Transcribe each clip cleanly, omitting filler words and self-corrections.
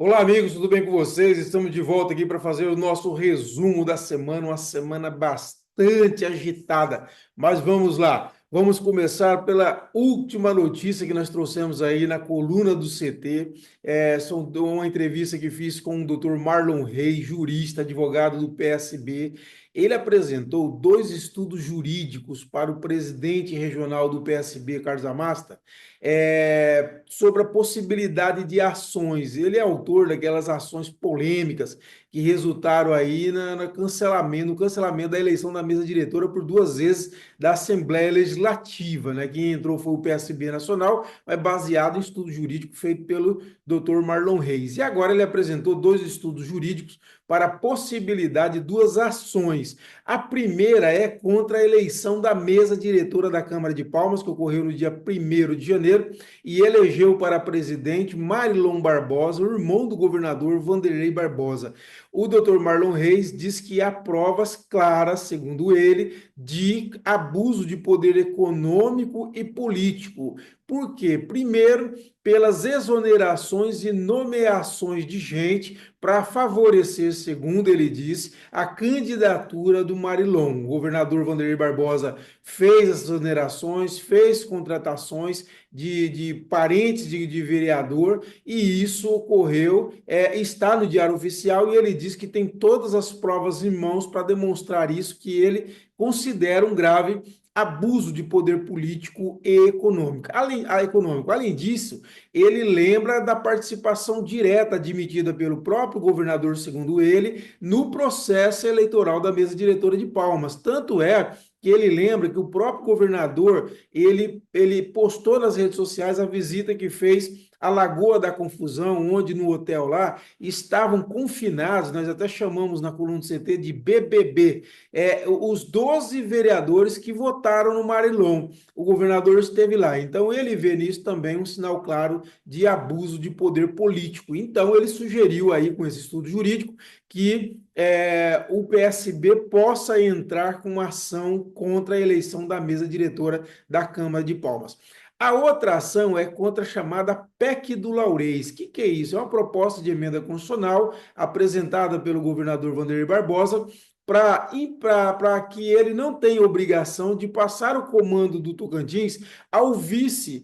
Olá, amigos, tudo bem com vocês? Estamos de volta aqui para fazer o nosso resumo da semana, uma semana bastante agitada. Mas vamos lá, vamos começar pela última notícia que nós trouxemos aí na coluna do CT. São uma entrevista que fiz com o Dr. Marlon Reis, jurista, advogado do PSB. Ele apresentou dois estudos jurídicos para o presidente regional do PSB, Carlos Amasta, sobre a possibilidade de ações. Ele é autor daquelas ações polêmicas que resultaram aí no cancelamento da eleição da mesa diretora por duas vezes da Assembleia Legislativa, né? Quem entrou foi o PSB Nacional, mas baseado em estudo jurídico feito pelo Dr. Marlon Reis. E agora ele apresentou dois estudos jurídicos para a possibilidade de duas ações. A primeira é contra a eleição da mesa diretora da Câmara de Palmas, que ocorreu no dia 1º de janeiro, e elegeu para presidente Marilon Barbosa, o irmão do governador Vanderlei Barbosa. O doutor Marlon Reis diz que há provas claras, segundo ele, de abuso de poder econômico e político. Por quê? Primeiro, pelas exonerações e nomeações de gente para favorecer, segundo ele disse, a candidatura do Marilon. O governador Vanderlei Barbosa fez as exonerações, fez contratações de parentes de vereador, e isso ocorreu, está no Diário Oficial, e ele diz que tem todas as provas em mãos para demonstrar isso, que ele considera um grave abuso de poder político e econômico. Além disso, ele lembra da participação direta admitida pelo próprio governador, segundo ele, no processo eleitoral da mesa diretora de Palmas. Tanto é que ele lembra que o próprio governador, ele postou nas redes sociais a visita que fez à Lagoa da Confusão, onde no hotel lá estavam confinados, nós até chamamos na coluna do CT de BBB, os 12 vereadores que votaram no Marilon. O governador esteve lá, então ele vê nisso também um sinal claro de abuso de poder político. Então ele sugeriu aí, com esse estudo jurídico, que o PSB possa entrar com uma ação contra a eleição da mesa diretora da Câmara de Palmas. A outra ação é contra a chamada PEC do Laurês. O que é isso? É uma proposta de emenda constitucional apresentada pelo governador Vanderlei Barbosa para que ele não tenha obrigação de passar o comando do Tocantins ao vice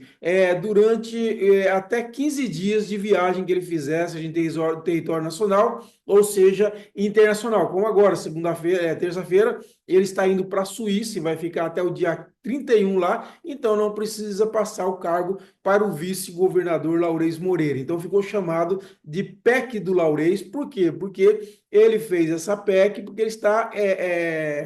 durante até 15 dias de viagem que ele fizesse em território nacional, ou seja, internacional. Como agora, segunda-feira, terça-feira, ele está indo para a Suíça e vai ficar até o dia 31 lá, então não precisa passar o cargo para o vice-governador Laurês Moreira. Então ficou chamado de PEC do Laurês. Por quê? Porque ele fez essa PEC porque ele está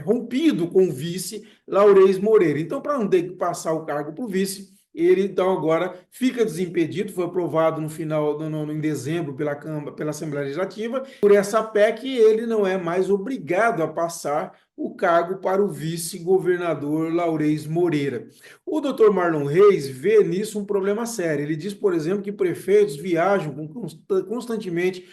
rompido com o vice Laurês Moreira. Então, para não ter que passar o cargo para o vice, ele então agora fica desimpedido. Foi aprovado no final, em dezembro, pela Câmara, pela Assembleia Legislativa. Por essa PEC, ele não é mais obrigado a passar o cargo para o vice-governador Laurês Moreira. O doutor Marlon Reis vê nisso um problema sério. Ele diz, por exemplo, que prefeitos viajam constantemente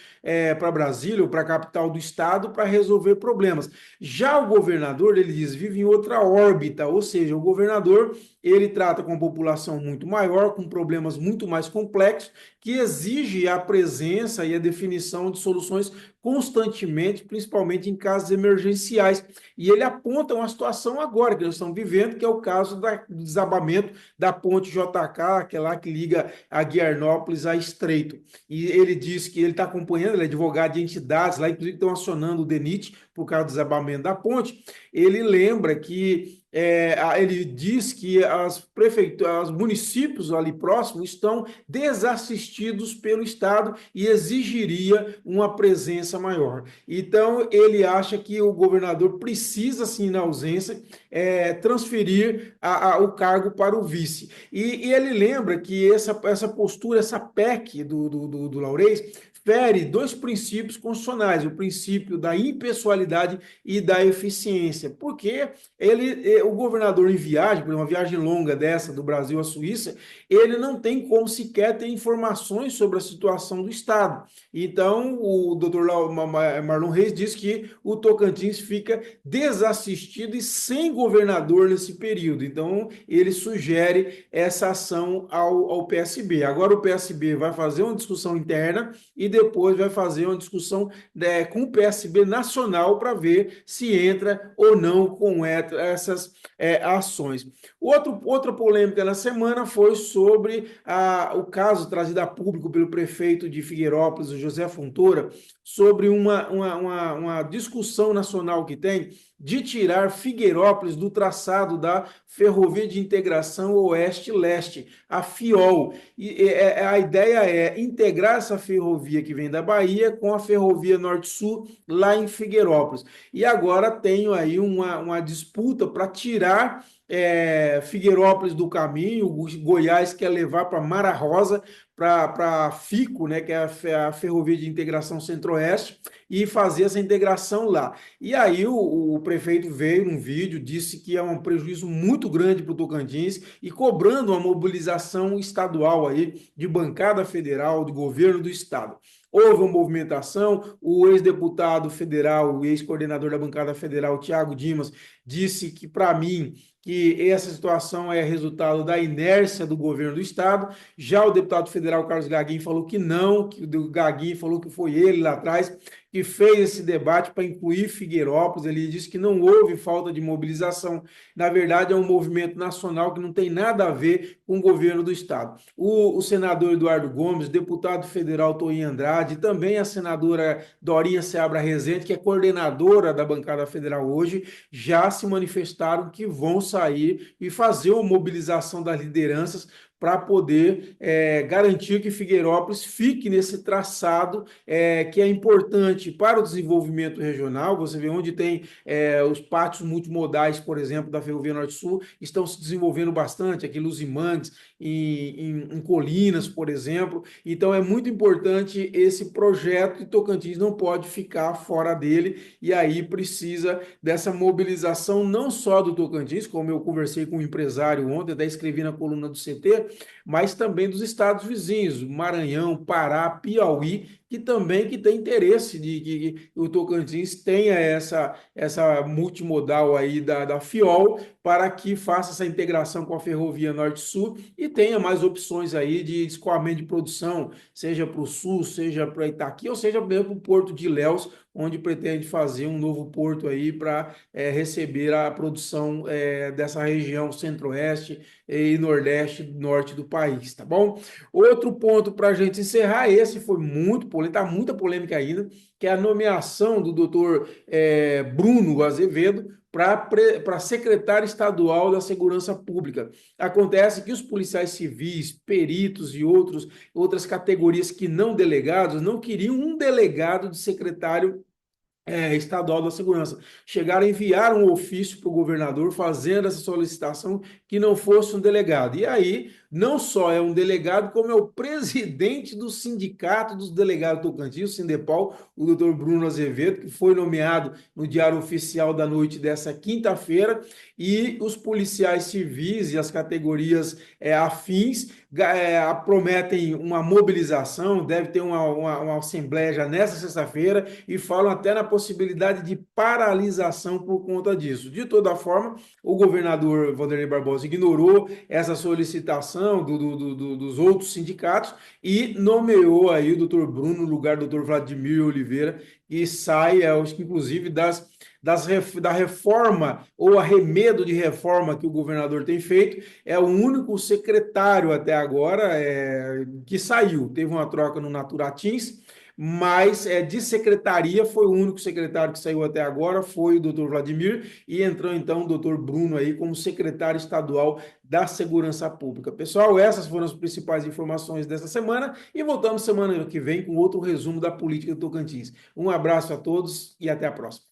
para Brasília ou para a capital do estado para resolver problemas. Já o governador, ele diz, vive em outra órbita, ou seja, o governador ele trata com uma população muito maior, com problemas muito mais complexos, que exige a presença e a definição de soluções constantemente, principalmente em casos emergenciais. E ele aponta uma situação agora que nós estamos vivendo, que é o caso do desabamento da ponte JK, aquela que liga a Guiarnópolis a Estreito. E ele diz que ele está acompanhando, ele é advogado de entidades lá, inclusive estão acionando o DENIT por causa do desabamento da ponte. Ele lembra que ele diz que as prefeituras, os municípios ali próximos estão desassistidos pelo Estado e exigiria uma presença maior. Então, ele acha que o governador precisa, sim, na ausência, transferir o cargo para o vice. E ele lembra que essa postura, essa PEC do Laurês, fere dois princípios constitucionais, o princípio da impessoalidade e da eficiência, porque o governador em viagem, por uma viagem longa dessa, do Brasil à Suíça, ele não tem como sequer ter informações sobre a situação do estado. Então, o doutor Marlon Reis diz que o Tocantins fica desassistido e sem governador nesse período. Então, ele sugere essa ação ao PSB. Agora, o PSB vai fazer uma discussão interna e depois vai fazer uma discussão com o PSB nacional para ver se entra ou não com essas ações. Outra polêmica na semana foi sobre o caso trazido a público pelo prefeito de Figueirópolis, o José Fontoura, sobre uma discussão nacional que tem de tirar Figueirópolis do traçado da Ferrovia de Integração Oeste-Leste, a FIOL. A ideia é integrar essa ferrovia que vem da Bahia com a Ferrovia Norte-Sul lá em Figueirópolis. E agora tenho aí uma disputa para tirar Figueirópolis do caminho. O Goiás quer levar para Mara Rosa, para FICO, né, que é a Ferrovia de Integração Centro-Oeste, e fazer essa integração lá. E aí o prefeito veio num vídeo, disse que é um prejuízo muito grande para o Tocantins e cobrando uma mobilização estadual aí de bancada federal, do governo do estado. Houve uma movimentação, o ex-deputado federal, o ex-coordenador da bancada federal, Tiago Dimas, disse que, para mim, que essa situação é resultado da inércia do governo do estado. Já o deputado federal Carlos Gaguin falou que não, que o Gaguin falou que foi ele lá atrás que fez esse debate para incluir Figueirópolis. Ele disse que não houve falta de mobilização. Na verdade, é um movimento nacional que não tem nada a ver com o governo do estado. O senador Eduardo Gomes, deputado federal Toinho Andrade, também a senadora Dorinha Seabra Rezende, que é coordenadora da bancada federal hoje, já se manifestaram que vão sair e fazer uma mobilização das lideranças para poder garantir que Figueirópolis fique nesse traçado que é importante para o desenvolvimento regional. Você vê onde tem os pátios multimodais, por exemplo, da Ferrovia Norte-Sul, estão se desenvolvendo bastante, aqui em Luzimangues, em Colinas, por exemplo. Então é muito importante esse projeto e Tocantins não pode ficar fora dele, e aí precisa dessa mobilização não só do Tocantins, como eu conversei com um empresário ontem, até escrevi na coluna do CT, mas também dos estados vizinhos, Maranhão, Pará, Piauí, que também tem interesse de que o Tocantins tenha essa multimodal aí da FIOL para que faça essa integração com a Ferrovia Norte-Sul e tenha mais opções aí de escoamento de produção, seja para o Sul, seja para Itaqui, ou seja mesmo para o Porto de Ilhéus, onde pretende fazer um novo porto aí para receber a produção dessa região centro-oeste e nordeste, norte do país, tá bom? Outro ponto para a gente encerrar, esse foi muito polêmico, está muita polêmica ainda, que é a nomeação do doutor Bruno Azevedo para secretário estadual da Segurança Pública. Acontece que os policiais civis, peritos e outras categorias que não delegados não queriam um delegado de secretário estadual da segurança. Chegaram a enviar um ofício para o governador fazendo essa solicitação que não fosse um delegado. E aí, não só é um delegado, como é o presidente do Sindicato dos Delegados Tocantins, o Sindepol, o doutor Bruno Azevedo, que foi nomeado no Diário Oficial da noite dessa quinta-feira, e os policiais civis e as categorias afins prometem uma mobilização, deve ter uma assembleia já nessa sexta-feira, e falam até na possibilidade de paralisação por conta disso. De toda forma, o governador Wanderlei Barbosa ignorou essa solicitação dos outros sindicatos e nomeou aí o doutor Bruno no lugar do doutor Vladimir Oliveira, que sai, acho que inclusive da reforma ou arremedo de reforma que o governador tem feito, é o único secretário até agora que saiu. Teve uma troca no Naturatins, mas de secretaria foi o único secretário que saiu até agora, foi o doutor Vladimir, e entrou então o doutor Bruno aí como secretário estadual da Segurança Pública. Pessoal, essas foram as principais informações dessa semana, e voltamos semana que vem com outro resumo da política do Tocantins. Um abraço a todos e até a próxima.